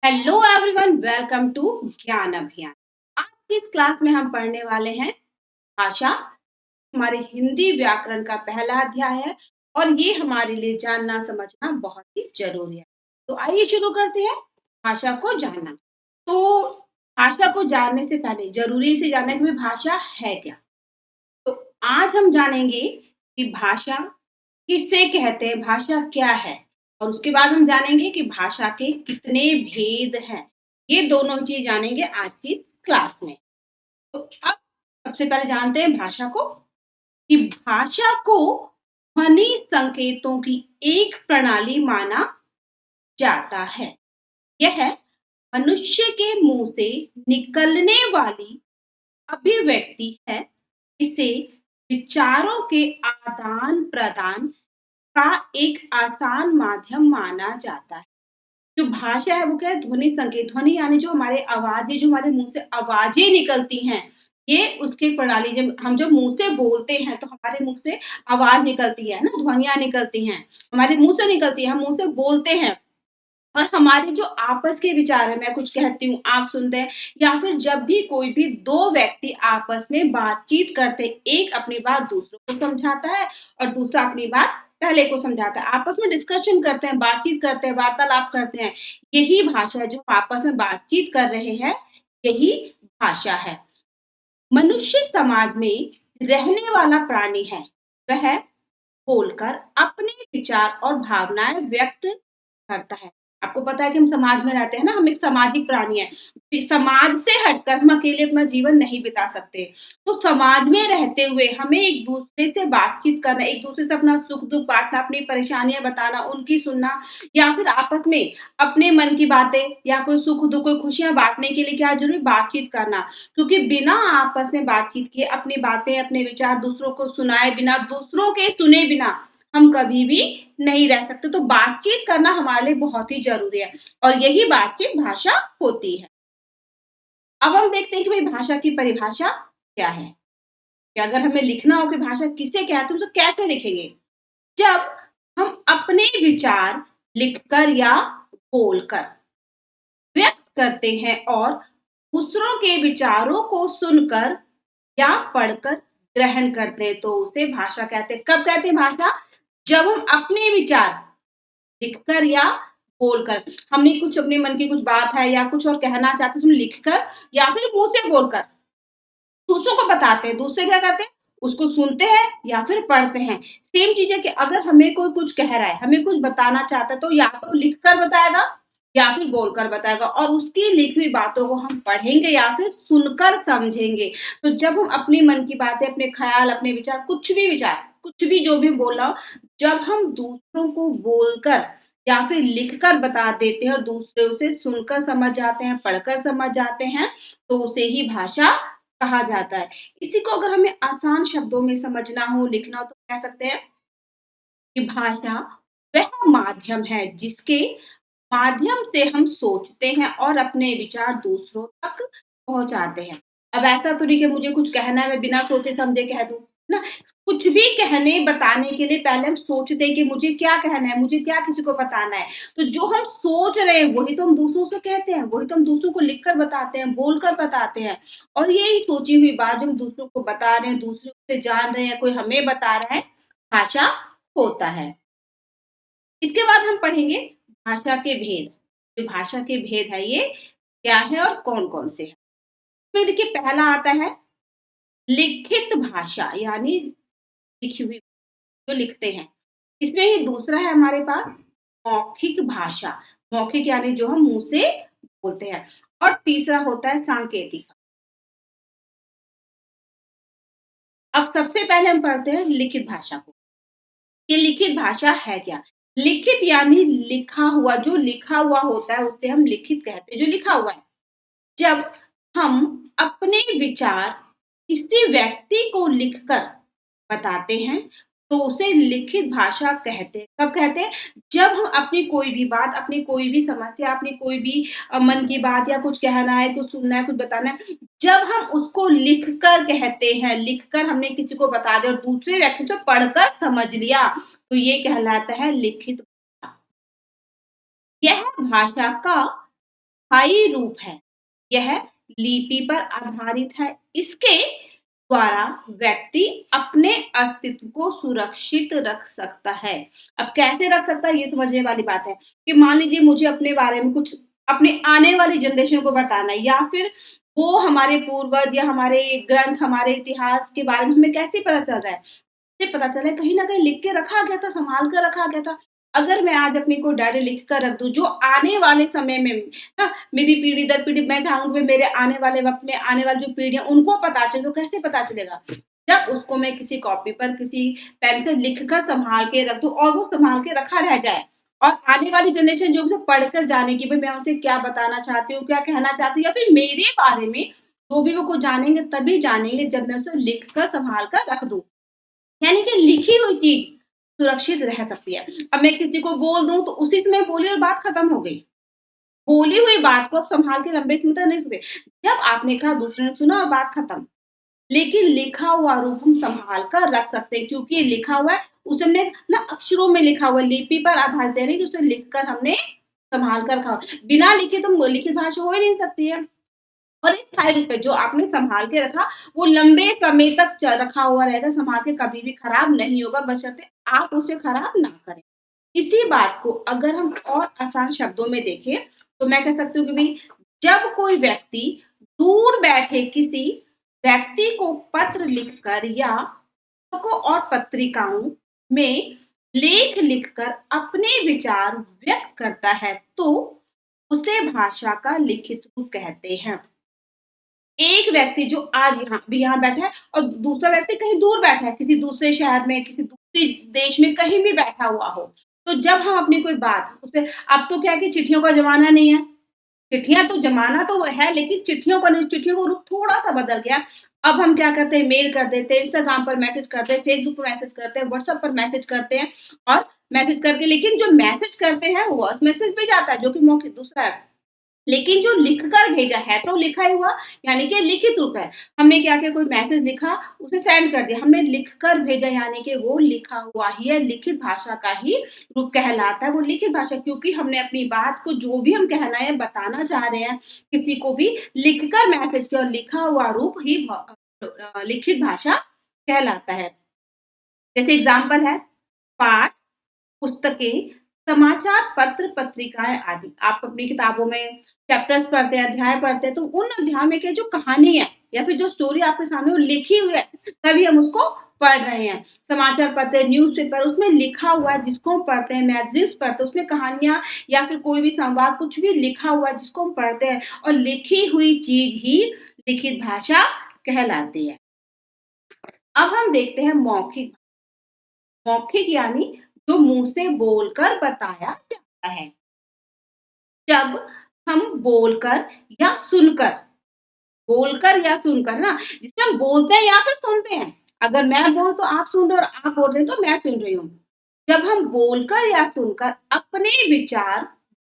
Hello everyone, welcome to ज्ञान अभियान। आज की इस क्लास में हम पढ़ने वाले हैं भाषा। हमारे हिंदी व्याकरण का पहला अध्याय है और ये हमारे लिए जानना समझना बहुत ही जरूरी है। तो आइए शुरू करते हैं भाषा को जानना। तो भाषा को जानने से पहले जरूरी से जानना कि भाई भाषा है क्या। तो आज हम जानेंगे कि भाषा किसे कहते हैं, भाषा क्या है, और उसके बाद हम जानेंगे कि भाषा के कितने भेद हैं। ये दोनों चीज जानेंगे आज की इस क्लास में। तो अब सबसे पहले जानते हैं भाषा को, कि भाषा को ध्वनि संकेतों की एक प्रणाली माना जाता है। यह मनुष्य के मुंह से निकलने वाली अभिव्यक्ति है। इसे विचारों के आदान प्रदान का एक आसान माध्यम माना जाता है। जो भाषा है वो क्या है, ध्वनि संकेत। ध्वनि यानी जो हमारे आवाजें, जो हमारे मुंह से आवाजें निकलती हैं, ये उसकी प्रणाली। जब हम जब मुंह से बोलते हैं तो हमारे मुंह से आवाज निकलती है ना, ध्वनियां निकलती हैं, हमारे मुंह से निकलती है, हम मुंह से बोलते हैं। और हमारे जो आपस के विचार है, मैं कुछ कहती हूँ आप सुनते हैं, या फिर जब भी कोई भी दो व्यक्ति आपस में बातचीत करते, एक अपनी बात दूसरों को समझाता है और दूसरा अपनी बात पहले को समझाता है, आपस में डिस्कशन करते हैं, बातचीत करते हैं, वार्तालाप करते हैं। यही भाषा है, जो आपस में बातचीत कर रहे हैं, यही भाषा है। मनुष्य समाज में रहने वाला प्राणी है। वह बोलकर अपने विचार और भावनाएं व्यक्त करता है। आपको पता है कि हम समाज में रहते हैं ना, हम एक सामाजिक प्राणी हैं। समाज से हटकर हम अकेले अपना जीवन नहीं बिता सकते। तो समाज में रहते हुए हमें एक-दूसरे से बातचीत करना, एक-दूसरे से अपना सुख-दुःख बाँटना, अपनी परेशानियाँ बताना, उनकी सुनना, या फिर आपस में अपने मन की बातें या कोई सुख-दुःख, कोई खुशियाँ बाँटने के लिए क्या ज़रूरी, बातचीत करना। क्योंकि बिना आपस में बातचीत किए, अपनी बातें, अपने विचार दूसरों को सुनाए बिना, दूसरों के सुने बिना हम कभी भी नहीं रह सकते। तो बातचीत करना हमारे लिए बहुत ही ज़रूरी है और यही बातचीत भाषा होती है। अब हम देखते हैं कि भई भाषा की परिभाषा क्या है? कि अगर हमें लिखना हो कि भाषा किसे कहते हैं, उसे कैसे लिखेंगे? जब हम अपने विचार लिखकर या बोलकर व्यक्त करते हैं और दूसरों के विचारों को सुनकर या पढ़कर ग्रहण करते हैं, तो उसे भाषा कहते हैं। कब कहते हैं भाषा? जब हम अपने विचार लिखकर या बोलकर, हमने कुछ अपने मन की कुछ बात है या कुछ और कहना चाहते हैं, उसमें लिखकर या फिर मुँह से बोलकर दूसरों को बताते हैं। दूसरे क्या करते हैं? उसको सुनते हैं या फिर पढ़ते हैं। सेम चीज़ है कि अगर हमें कोई कुछ कह रहा है, हमें कुछ बताना चाहता है, तो या तो लिखकर बताएगा या फिर बोलकर बताएगा, और उसकी लिखी हुई बातों को हम पढ़ेंगे या फिर सुनकर समझेंगे। तो जब हम अपने मन की बातें, अपने ख़्याल, अपने विचार, कुछ भी विचार, कुछ भी जो भी बोल रहा हो, जब हम दूसरों को बोलकर या फिर लिखकर बता देते हैं और दूसरे उसे सुनकर समझ जाते हैं, पढ़कर समझ जाते हैं, तो उसे ही भाषा कहा जाता है। इसी को अगर हमें आसान शब्दों में समझना हो, लिखना हो, तो कह सकते हैं कि भाषा वह माध्यम है जिसके माध्यम से हम सोचते हैं और अपने विचार दूसरों तक पहुँचाते हैं। अब ऐसा तो नहीं कि मुझे कुछ कहना है, मैं बिना सोचे समझे कह दूँ, ना? कुछ भी कहने बताने के लिए पहले हम सोचते हैं कि मुझे क्या कहना है, मुझे क्या किसी को बताना है। तो जो हम सोच रहे हैं वही तो हम दूसरों से कहते हैं, वही तो हम दूसरों को लिखकर बताते हैं, बोलकर बताते हैं। और यही सोची हुई बात जो हम दूसरों को बता रहे हैं, दूसरों से जान रहे हैं, कोई हमें बता रहा है, भाषा होता है। इसके बाद हम पढ़ेंगे भाषा के भेद। जो भाषा के भेद है ये क्या है और कौन-कौन से हैं? इसमें देखिए पहला आता है लिखित भाषा, यानी लिखी हुई, जो लिखते हैं। इसमें ही दूसरा है हमारे पास मौखिक भाषा। मौखिक यानी जो हम मुँह से बोलते हैं, और तीसरा होता है सांकेतिक। अब सबसे पहले हम पढ़ते हैं लिखित भाषा को। ये लिखित भाषा है क्या? लिखित यानी लिखा हुआ, जो लिखा हुआ होता है उसे हम लिखित कहते हैं, जो लिखा हुआ है। जब हम अपने विचार किसी व्यक्ति को लिखकर बताते हैं, तो उसे लिखित भाषा कहते हैं। कब कहते हैं? जब हम अपनी कोई भी बात, अपनी कोई भी समस्या, अपनी कोई भी मन की बात, या कुछ कहना है, कुछ सुनना है, कुछ बताना है, जब हम उसको लिखकर कहते हैं, लिखकर हमने किसी को बता दिया और दूसरे व्यक्ति से पढ़कर समझ लिया, तो ये कहलाता है लिखित भाषा। यह भाषा का स्थायी रूप है। यह लिपि पर आधारित है। इसके द्वारा व्यक्ति अपने अस्तित्व को सुरक्षित रख सकता है। अब कैसे रख सकता है, ये समझने वाली बात है कि मान लीजिए मुझे अपने बारे में कुछ अपने आने वाली जनरेशन को बताना है, या फिर वो हमारे पूर्वज या हमारे ग्रंथ, हमारे इतिहास के बारे में हमें कैसे पता चल रहा है? से पता चला कहीं न कहीं लिख के रखा गया था, सँभाल कर रखा गया था। अगर मैं आज अपनी कोई डायरी लिख कर रख दूँ, जो आने वाले समय में मेरी पीढ़ी दर पीढ़ी, मैं चाहूँगी मेरे आने वाले वक़्त में आने वाली जो पीढ़ी है उनको पता चले, तो कैसे पता चलेगा? जब उसको मैं किसी कॉपी पर, किसी पेन से लिख कर सँभाल के रख दूँ और वो सँभाल के रखा रह जाए, और आने वाली जनरेशन जो उसे पढ़कर जाने की, भई मैं उनसे क्या बताना चाहती हूँ, क्या कहना चाहती हूँ, या फिर मेरे बारे में जो भी वो कुछ जानेंगे तभी जानेंगे जब मैं उसे लिख कर सँभाल कर रख दूँ। यानी कि लिखी हुई चीज़ सुरक्षित रह सकती है। अब मैं किसी को बोल दूँ तो उसी समय बोली और बात खत्म हो गई। बोली हुई बात को आप सँभाल के लंबे समय तक नहीं सकते। जब आपने कहा दूसरे ने सुना और बात खत्म। लेकिन लिखा हुआ रूप हम सँभाल कर रख सकते हैं, क्योंकि ये लिखा हुआ है, उसे हमने ना अक्षरों में लिखा हुआ है, लिपि पर आधारित है नहीं कि उसे लिख कर हमने सँभाल कर रखा हो। बिना लिखे तो लिखित भाषा हो ही नहीं सकती है। और एक स्थायी रूप है, जो आपने सँभाल के रखा, वो लंबे समय तक रखा हुआ रहेगा, सँभाल के कभी भी खराब नहीं होगा, बशर्ते आप उसे खराब ना करें। इसी बात को अगर हम और आसान शब्दों में देखें, तो मैं कह सकती हूँ कि भई जब कोई व्यक्ति दूर बैठे किसी व्यक्ति को पत्र लिखकर या पुस्तकों और पत्रिकाओं में लेख लिखकर अपने विचार व्यक्त करता है, तो उसे भाषा का लिखित रूप कहते हैं। एक व्यक्ति जो आज यहाँ अभी यहाँ बैठा है और दूसरा व्यक्ति कहीं दूर बैठा है, किसी दूसरे शहर में, किसी दूसरे देश में कहीं भी बैठा हुआ हो। तो जब हम अपनी कोई बात उसे, अब तो क्या है कि चिट्ठियों का ज़माना नहीं है। चिट्ठियाँ तो ज़माना तो वो है, लेकिन चिट्ठियों का नहीं, चिट्ठियों का रूप थोड़ा-सा बदल गया। अब हम क्या करते हैं, मेल कर देते हैं, इंस्टाग्राम पर मैसेज करते हैं, फेसबुक पर मैसेज करते हैं, व्हाट्सएप पर मैसेज करते हैं, और मैसेज करके, लेकिन जो मैसेज करते हैं, वॉइस मैसेज भी जाता है, जो कि मौखिक दूसरा है। लेकिन जो लिख कर भेजा है तो लिखा ही हुआ, यानी कि लिखित रूप है। हमने क्या किया, कोई मैसेज लिखा, उसे सेंड कर दिया। हमने लिख कर भेजा, यानी कि वो लिखा हुआ ही है, लिखित भाषा का ही रूप कहलाता है वो लिखित भाषा, क्योंकि हमने अपनी बात को, जो भी हम कहना है, बताना चाह रहे हैं, किसी को भी लिखकर मैसेज किया, और लिखा हुआ रूप ही लिखित भाषा कहलाता है। जैसे एग्ज़ाम्पल है पाठ, पुस्तकें, समाचार पत्र, पत्रिकाएँ आदि। आप अपनी किताबों में चैप्टर्स पढ़ते हैं, अध्याय पढ़ते हैं, तो उन अध्याय में के जो कहानी है या फिर जो स्टोरी आपके सामने वो लिखी हुई है, तभी हम उसको पढ़ रहे हैं। समाचार पत्र, न्यूज़पेपर, उसमें लिखा हुआ है जिसको हम पढ़ते हैं, मैगज़ीन्स पढ़ते हैं, उसमें कहानियाँ या फिर कोई भी संवाद, कुछ भी लिखा हुआ है जिसको हम पढ़ते हैं, और लिखी हुई चीज़ ही लिखित भाषा कहलाती है। अब हम देखते हैं मौखिक। मौखिक यानी जो मुँह से बोलकर बताया जाता है। जब हम बोलकर या सुनकर ना, जिसमें हम बोलते हैं या फिर सुनते हैं। अगर मैं बोलूँ तो आप सुन रहे हो, और आप बोल रहे हैं तो मैं सुन रही हूँ। जब हम बोलकर या सुनकर अपने विचार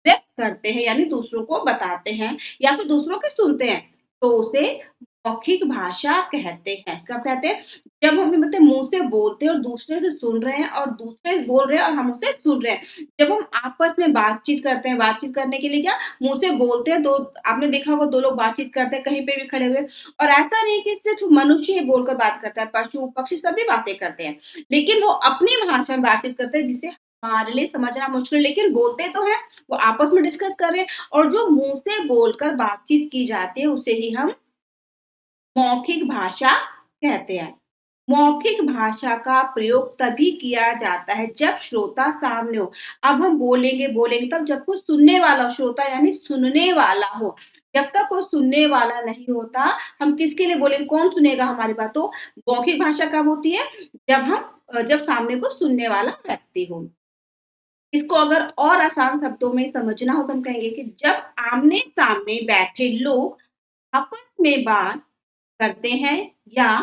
व्यक्त करते हैं, यानी दूसरों को बताते हैं या फिर दूसरों के सुनते हैं, तो उसे मौखिक भाषा कहते हैं। कब कहते हैं? जब हम मतलब मुँह से बोलते हैं और दूसरे से सुन रहे हैं, और दूसरे बोल रहे हैं और हम उसे सुन रहे हैं। जब हम आपस में बातचीत करते हैं, बातचीत करने के लिए क्या मुँह से बोलते हैं, 2 आपने देखा होगा 2 लोग बातचीत करते हैं कहीं पे भी खड़े हुए, और ऐसा नहीं कि सिर्फ़ मनुष्य ही बोलकर बात करता है, पशु-पक्षी सभी बातें करते हैं। लेकिन वो अपनी भाषा में बातचीत करते हैं, जिसे हमारे लिए समझना मुश्किल है, लेकिन बोलते तो हैं, वो आपस में डिस्कस कर रहे हैं, और जो मुँह से बोलकर बातचीत की जाती है उसे ही हम मौखिक भाषा कहते हैं। मौखिक भाषा का प्रयोग तभी किया जाता है जब श्रोता सामने हो। अब हम बोलेंगे तब जब कोई सुनने वाला हो, श्रोता यानी सुनने वाला हो। जब तक कोई सुनने वाला नहीं होता, हम किसके लिए बोलेंगे? कौन सुनेगा हमारी बात? तो मौखिक भाषा कब होती है? जब सामने को सुनने वाला व्यक्ति हो। इसको अगर और आसान शब्दों में समझना हो तो हम कहेंगे कि जब आमने-सामने बैठे लोग आपस में बात करते हैं, या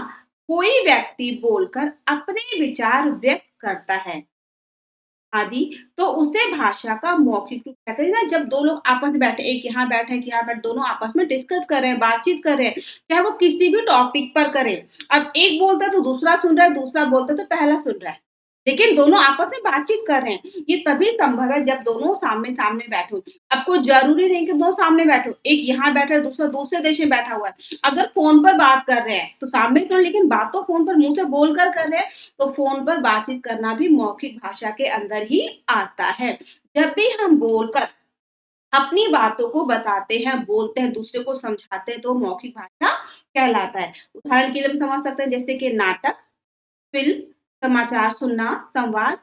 कोई व्यक्ति बोलकर अपने विचार व्यक्त करता है आदि, तो उसे भाषा का मौखिक रूप कहते हैं ना। जब 2 लोग आपस में बैठे, एक यहाँ बैठा है, एक यहाँ बैठे, दोनों आपस में डिस्कस कर रहे हैं, बातचीत कर रहे हैं, चाहे वो किसी भी टॉपिक पर करें। अब एक बोलता है तो दूसरा सुन रहा है, दूसरा बोलता है तो पहला सुन रहा है। लेकिन दोनों आपस में बातचीत कर रहे हैं। ये तभी संभव है जब दोनों सामने-सामने बैठे हों। आपको ज़रूरी नहीं कि दोनों सामने बैठो, एक यहाँ बैठा है, दूसरा दूसरे देश में बैठा हुआ है। अगर फ़ोन पर बात कर रहे हैं, तो सामने तो लेकिन बात तो फ़ोन पर मुँह से बोलकर कर रहे हैं, तो फ़ोन पर बातचीत करना भी मौखिक भाषा के अंदर ही आता है। जब भी हम बोलकर अपनी बातों को बताते हैं, बोलते हैं, दूसरे को समझाते हैं, तो मौखिक भाषा कहलाता है। उदाहरण के लिए हम समझ सकते हैं जैसे कि नाटक, फ़िल्म, समाचार सुनना, संवाद,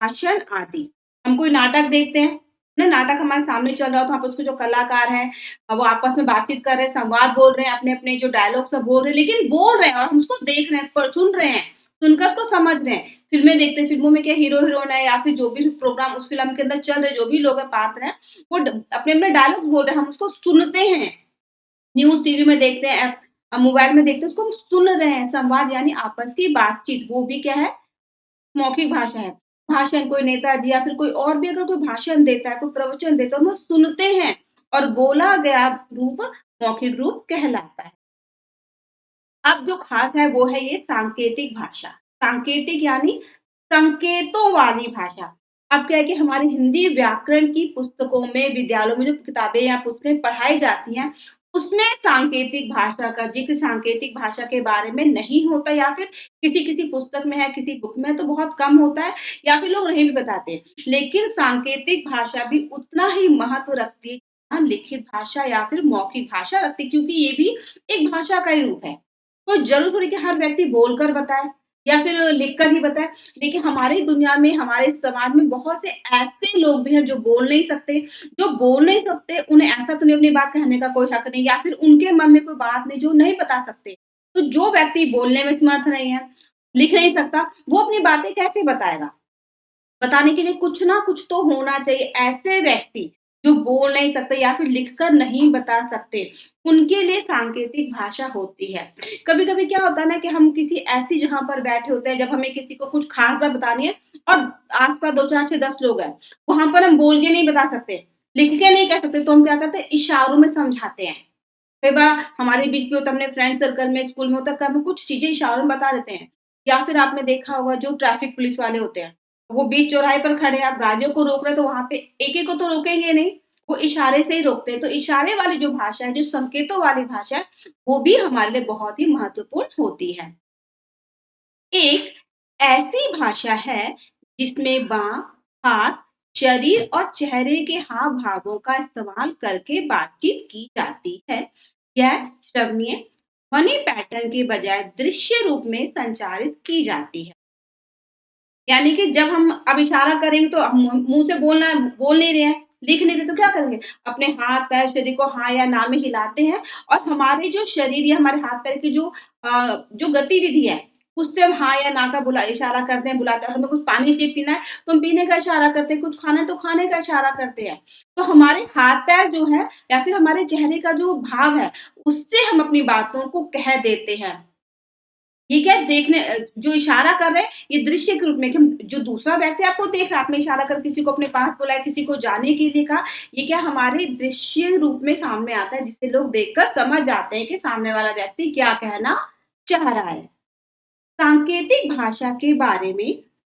भाषण आदि। हम कोई नाटक देखते हैं, ना नाटक हमारे सामने चल रहा हो तो वहाँ पे उसके जो कलाकार हैं वो आपस में बातचीत कर रहे हैं, संवाद बोल रहे हैं, अपने-अपने जो डायलॉग सब बोल रहे हैं, लेकिन बोल रहे हैं और हम उसको देख रहे हैं, पर सुन रहे हैं, सुनकर उसको समझ रहे हैं। फ़िल्में देखते हैं, फ़िल्मों में क्या हीरो-हीरोइन है या फिर जो भी प्रोग्राम उस फ़िल्म के अंदर चल रहे हैं, जो भी लोग हैं, पात्र हैं, वो अपने-अपने डायलॉग बोल रहे हैं, हम उसको सुनते हैं। न्यूज़ टीवी में देखते हैं, मोबाइल में देखते हैं, उसको हम सुन रहे हैं। संवाद यानी आपस की बातचीत, वो भी क्या है? मौखिक भाषा है। भाषण कोई नेताजी या फिर कोई और भी अगर कोई भाषण देता है, कोई प्रवचन देता है, हम वो सुनते हैं और बोला गया रूप मौखिक रूप कहलाता है। अब जो खास है वो है ये सांकेतिक भाषा। सांकेतिक यानी संकेतों वाली भाषा। अब क्या है कि हमारी हिंदी व्याकरण की पुस्तकों में, विद्यालयों में जो किताबें या पुस्तकें पढ़ाई जाती हैं, उसमें सांकेतिक भाषा का ज़िक्र सांकेतिक भाषा के बारे में नहीं होता या फिर किसी-किसी पुस्तक में है, किसी बुक में है तो बहुत कम होता है या फिर लोग नहीं भी बताते। लेकिन सांकेतिक भाषा भी उतना ही महत्व रखती है, हाँ, लिखित भाषा या फिर मौखिक भाषा रखती है क्योंकि ये भी एक भाषा का ही रूप है। तो ज़रूरी थोड़ी कि हर व्यक्ति बोलकर बताए या फिर लिखकर ही बताए। देखिए हमारी दुनिया में, हमारे समाज में बहुत से ऐसे लोग भी हैं जो बोल नहीं सकते। जो बोल नहीं सकते उन्हें ऐसा तो नहीं अपनी बात कहने का कोई हक नहीं या फिर उनके मन में कोई बात नहीं जो नहीं बता सकते। तो जो व्यक्ति बोलने में समर्थ नहीं है, लिख नहीं सकता, वो अपनी बातें कैसे बताएगा? बताने के लिए कुछ ना कुछ तो होना चाहिए। ऐसे व्यक्ति जो बोल नहीं सकते या फिर लिखकर नहीं बता सकते, उनके लिए सांकेतिक भाषा होती है। कभी-कभी क्या होता है ना कि हम किसी ऐसी जगह पर बैठे होते हैं, जब हमें किसी को कुछ खास बात बतानी है और आस-पास 2, 4, 6, 10 लोग हैं। वहाँ पर हम बोल के नहीं बता सकते, लिख के नहीं कह सकते, तो हम क्या करते हैं, इशारों में समझाते हैं। कई बार हमारे बीच में होता है, अपने फ्रेंड सर्कल में, स्कूल में होता है, कभी कुछ चीज़ें इशारों में बता देते हैं। या फिर आपने देखा होगा जो ट्रैफिक पुलिस वाले होते हैं, वो बीच चौराहे पर खड़े हैं, आप गाड़ियों को रोक रहे हैं तो वहाँ पे एक-एक को तो रोकेंगे नहीं, वो इशारे से ही रोकते हैं। तो इशारे वाली जो भाषा है, जो संकेतों वाली भाषा है, वो भी हमारे लिए बहुत ही महत्वपूर्ण होती है। एक ऐसी भाषा है जिसमें बाँह, हाथ, शरीर और चेहरे के हाव-भावों का इस्तेमाल करके बातचीत की जाती है। यह श्रवणीय ध्वनि पैटर्न के बजाय दृश्य रूप में संचारित की जाती है। यानी कि जब हम अब इशारा करेंगे तो मुँह से बोल नहीं रहे हैं, लिख नहीं रहे तो क्या करेंगे? अपने हाथ-पैर शरीर को हाँ या ना में हिलाते हैं और हमारे जो शरीर या हमारे हाथ-पैर की जो गतिविधि है, उससे हम हाँ या ना का इशारा करते हैं, बुलाते हैं। हमें कुछ पानी चाहिए पीना है, तो हम पीने का इशारा करते हैं, कुछ खाना है तो खाने का इशारा करते हैं। तो हमारे हाथ-पैर जो है या फिर हमारे चेहरे का जो भाव है, उससे हम अपनी बातों को कह देते हैं। ये क्या है जो इशारा कर रहे हैं, ये दृश्य के रूप में कि हम जो दूसरा व्यक्ति आपको देख रहा है, आपने इशारा कर किसी को अपने पास बुलाया, किसी को जाने के लिए कहा, ये क्या हमारे दृश्य रूप में सामने आता है, जिससे लोग देखकर समझ जाते हैं कि सामने वाला व्यक्ति क्या कहना चाह रहा है। सांकेतिक भाषा के बारे में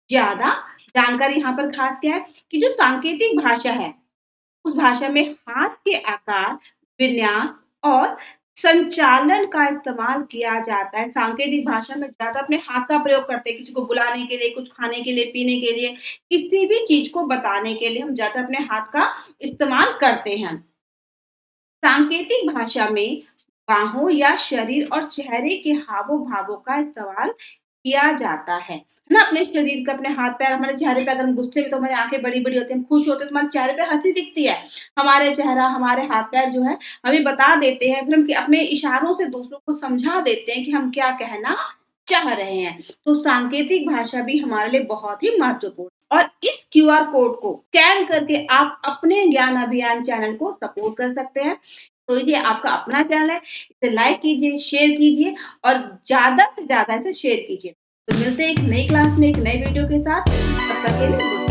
ज़्यादा जानकारी यहाँ पर खास क्या है कि जो सांकेतिक भाषा है उस भाषा में हाथ के आकार, विन्यास और संचालन का इस्तेमाल किया जाता है। सांकेतिक भाषा में ज़्यादा अपने हाथ का प्रयोग करते हैं, किसी को बुलाने के लिए, कुछ खाने के लिए, पीने के लिए, किसी भी चीज़ को बताने के लिए हम ज़्यादा अपने हाथ का इस्तेमाल करते हैं। सांकेतिक भाषा में बाहों या शरीर और चेहरे के हावों-भावों का इस्तेमाल किया जाता है ना? अपने शरीर का, अपने हाथ-पैर, हमारे चेहरे पे अगर हम गुस्से में तो हमारी आँखें बड़ी-बड़ी होती हैं, हम खुश होते हैं तो हमारे चेहरे पे हँसी दिखती है। हमारे चेहरा, हमारे हाथ-पैर जो है हमें बता देते हैं, फिर हम अपने इशारों से दूसरों को समझा देते हैं कि हम क्या कहना चाह रहे हैं। तो सांकेतिक भाषा भी हमारे लिए बहुत ही महत्वपूर्ण और इस क्यूआर कोड को स्कैन करके आप अपने ज्ञान अभियान चैनल को सपोर्ट कर सकते हैं। तो ये आपका अपना चैनल है, इसे लाइक कीजिए, शेयर कीजिए और ज़्यादा से ज़्यादा इसे शेयर कीजिए। तो मिलते हैं एक नई क्लास में एक नए वीडियो के साथ, तब तक के लिए